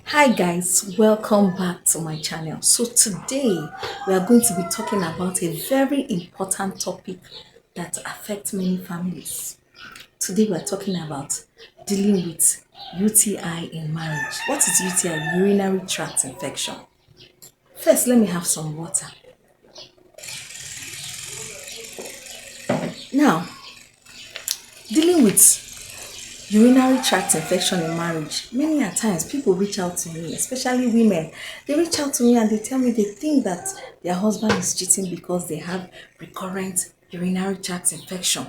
Hi guys, welcome back to my channel. So today we are going to be talking about a very important topic that affects many families. Today we are talking about dealing with UTI in marriage. What is UTI? Urinary tract infection. First, let me have some water. Now, dealing with urinary tract infection in marriage, many a times people reach out to me, especially women. They reach out to me and they tell me they think that their husband is cheating because they have recurrent urinary tract infection.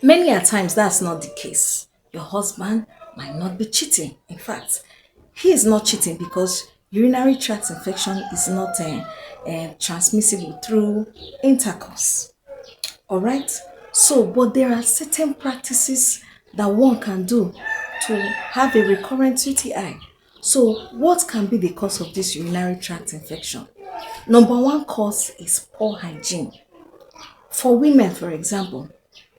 Many a times that's not the case. Your husband might not be cheating. In fact, he is not cheating because urinary tract infection is not transmissible through intercourse. All right. So, but there are certain practices that one can do to have a recurrent UTI. So, what can be the cause of this urinary tract infection? Number one cause is poor hygiene. For women, for example,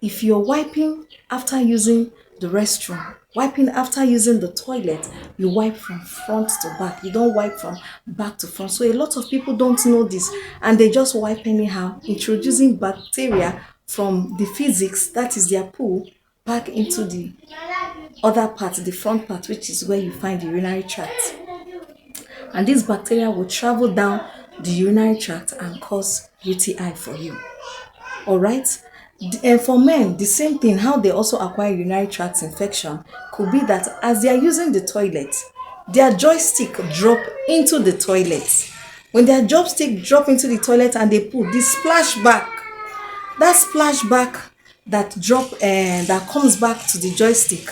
if you're wiping after using the restroom, wiping after using the toilet, you wipe from front to back. You don't wipe from back to front. So a lot of people don't know this and they just wipe anyhow, introducing bacteria from the physics, that is their poo, back into the other part, the front part, which is where you find the urinary tract. And this bacteria will travel down the urinary tract and cause UTI for you. All right. And for men, the same thing, how they also acquire urinary tract infection could be that as they are using the toilet, their joystick drop into the toilet. When their joystick drop into the toilet and they put this splashback, that splashback that drop and that comes back to the joystick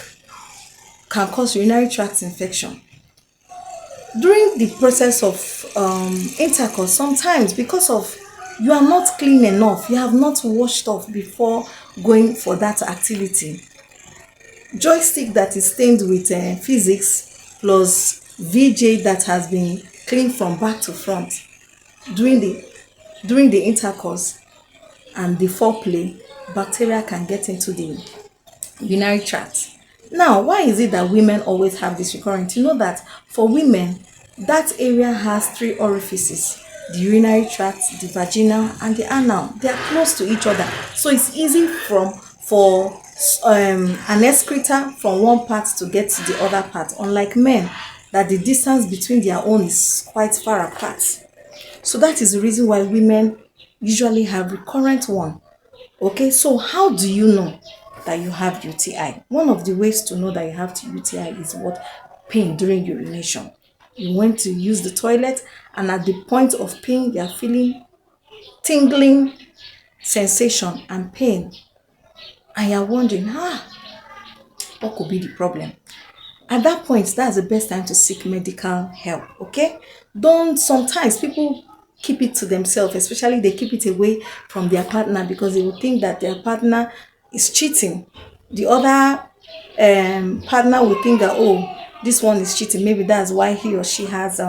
can cause urinary tract infection. During the process of intercourse, sometimes because of you are not clean enough, you have not washed off before going for that activity, joystick that is stained with physics plus VJ that has been cleaned from back to front during the intercourse and the foreplay, bacteria can get into the urinary tract. Now, why is it that women always have this recurrent? You know that for women, that area has three orifices: the urinary tract, the vaginal, and the anal. They are close to each other, so it's easy for an excreta from one part to get to the other part. Unlike men, that the distance between their own is quite far apart. So that is the reason why women usually have recurrent one. Okay, so how do you know that you have UTI? One of the ways to know that you have UTI is what? Pain during urination. You went to use the toilet and at the point of pain, you are feeling tingling sensation and pain. And you're wondering, what could be the problem? At that point, that's the best time to seek medical help, okay? Don't, sometimes people keep it to themselves, especially they keep it away from their partner because they will think that their partner is cheating. The other partner will think that, oh, this one is cheating, maybe that's why he or she has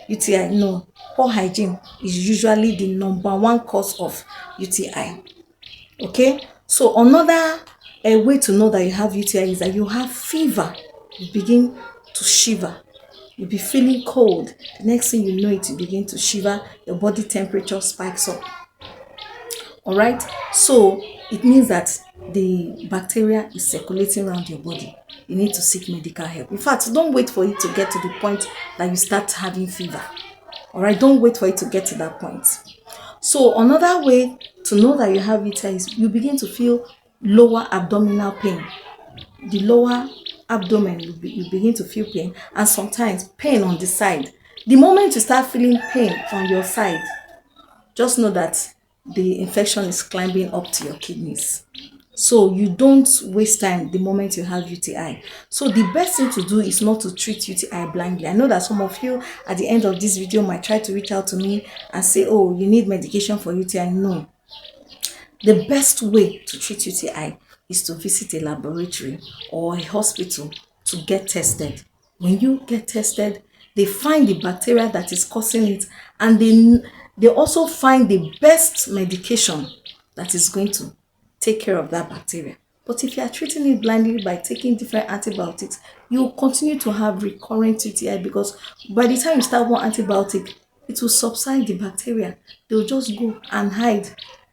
UTI. No, poor hygiene is usually the number one cause of UTI. Okay, so another way to know that you have UTI is that you have fever. You begin to shiver. You'll be feeling cold. The next thing you know it, you begin to shiver. Your body temperature spikes up. All right, so it means that the bacteria is circulating around your body. You need to seek medical help. In fact, don't wait for it to get to the point that you start having fever. All right, don't wait for it to get to that point. So another way to know that you have UTI is you begin to feel lower abdominal pain. The lower abdomen, you begin to feel pain, and sometimes pain on the side. The moment you start feeling pain on your side, just know that the infection is climbing up to your kidneys. So you don't waste time the moment you have UTI. So the best thing to do is not to treat UTI blindly. I know that some of you at the end of this video might try to reach out to me and say, oh, you need medication for UTI. No. The best way to treat UTI is to visit a laboratory or a hospital to get tested. When you get tested, they find the bacteria that is causing it, and they also find the best medication that is going to take care of that bacteria. But if you are treating it blindly by taking different antibiotics, you will continue to have recurrent UTI, because by the time you start one antibiotic, it will subside the bacteria. They will just go and hide.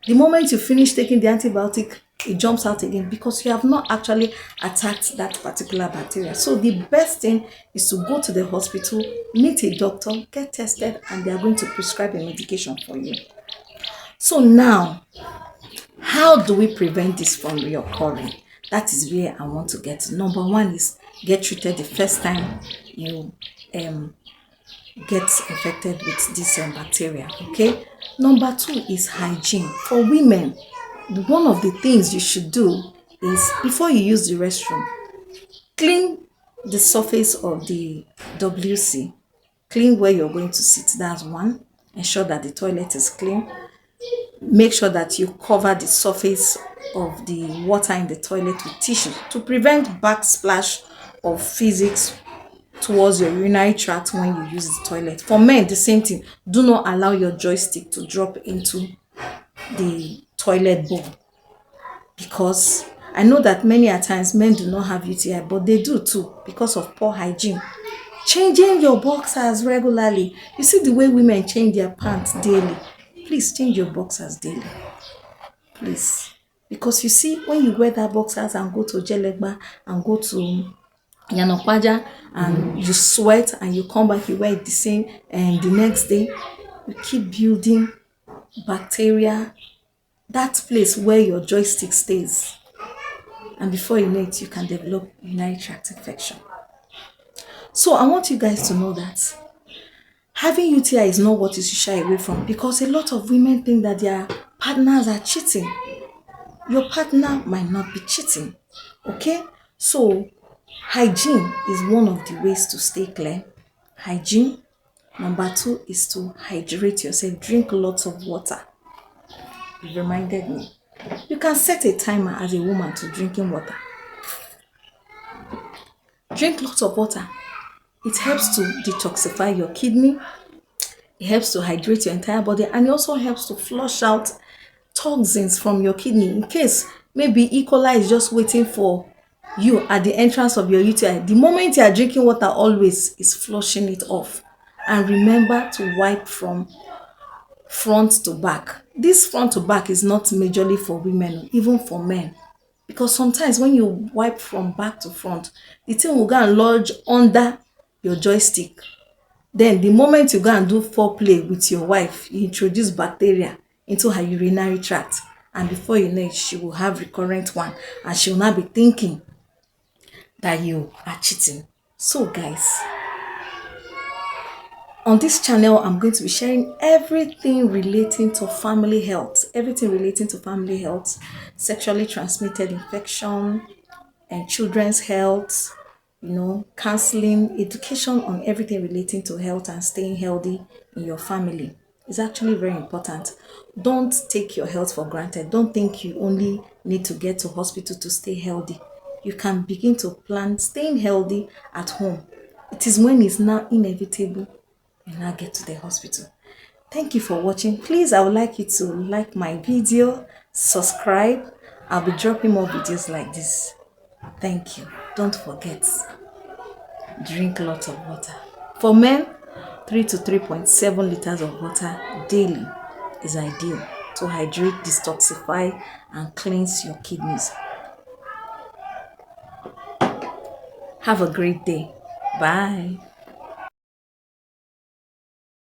The moment you finish taking the antibiotic, it jumps out again because you have not actually attacked that particular bacteria. So the best thing is to go to the hospital, meet a doctor, get tested, and they are going to prescribe a medication for you. So now, how do we prevent this from reoccurring? That is where I want to get to. Number one is get treated the first time you get infected with this bacteria. Okay. Number two is hygiene. For women, one of the things you should do is, before you use the restroom, clean the surface of the WC. Clean where you're going to sit. That's one. Ensure that the toilet is clean. Make sure that you cover the surface of the water in the toilet with tissue to prevent backsplash of physics towards your urinary tract when you use the toilet. For men, the same thing. Do not allow your joystick to drop into the toilet bowl, because I know that many a times men do not have UTI, but they do too because of poor hygiene. Changing your boxers regularly. You see the way women change their pants daily. Please change your boxers daily. Please. Because you see, when you wear that boxers and go to Jelegba and go to Yanokwaja and you sweat and you come back, you wear it the same, and the next day you keep building bacteria, that place where your joystick stays. And before you know it, you can develop urinary tract infection. So I want you guys to know that having UTI is not what you should shy away from, because a lot of women think that their partners are cheating. Your partner might not be cheating. Okay? So hygiene is one of the ways to stay clear. Hygiene. Number two is to hydrate yourself. Drink lots of water. You reminded me. You can set a timer as a woman to drinking water. Drink lots of water. It helps to detoxify your kidney. It helps to hydrate your entire body, and it also helps to flush out toxins from your kidney in case maybe E. coli is just waiting for you at the entrance of your UTI. The moment you are drinking water, always is flushing it off. And remember to wipe from front to back. This front to back is not majorly for women, even for men. Because sometimes when you wipe from back to front, the thing will go and lodge under your joystick. Then the moment you go and do foreplay with your wife, you introduce bacteria into her urinary tract. And before you know it, she will have recurrent one. And she will not be thinking that you are cheating. So guys, on this channel, I'm going to be sharing everything relating to family health. Everything relating to family health, sexually transmitted infection, and children's health, counseling, education on everything relating to health and staying healthy in your family. It's actually very important. Don't take your health for granted. Don't think you only need to get to hospital to stay healthy. You can begin to plan staying healthy at home. It is when it's now inevitable you now get to the hospital. Thank you for watching. Please, I would like you to like my video, subscribe. I'll be dropping more videos like this. Thank you. Don't forget, drink lots of water. For men, 3 to 3.7 liters of water daily is ideal to hydrate, detoxify, and cleanse your kidneys. Have a great day. Bye.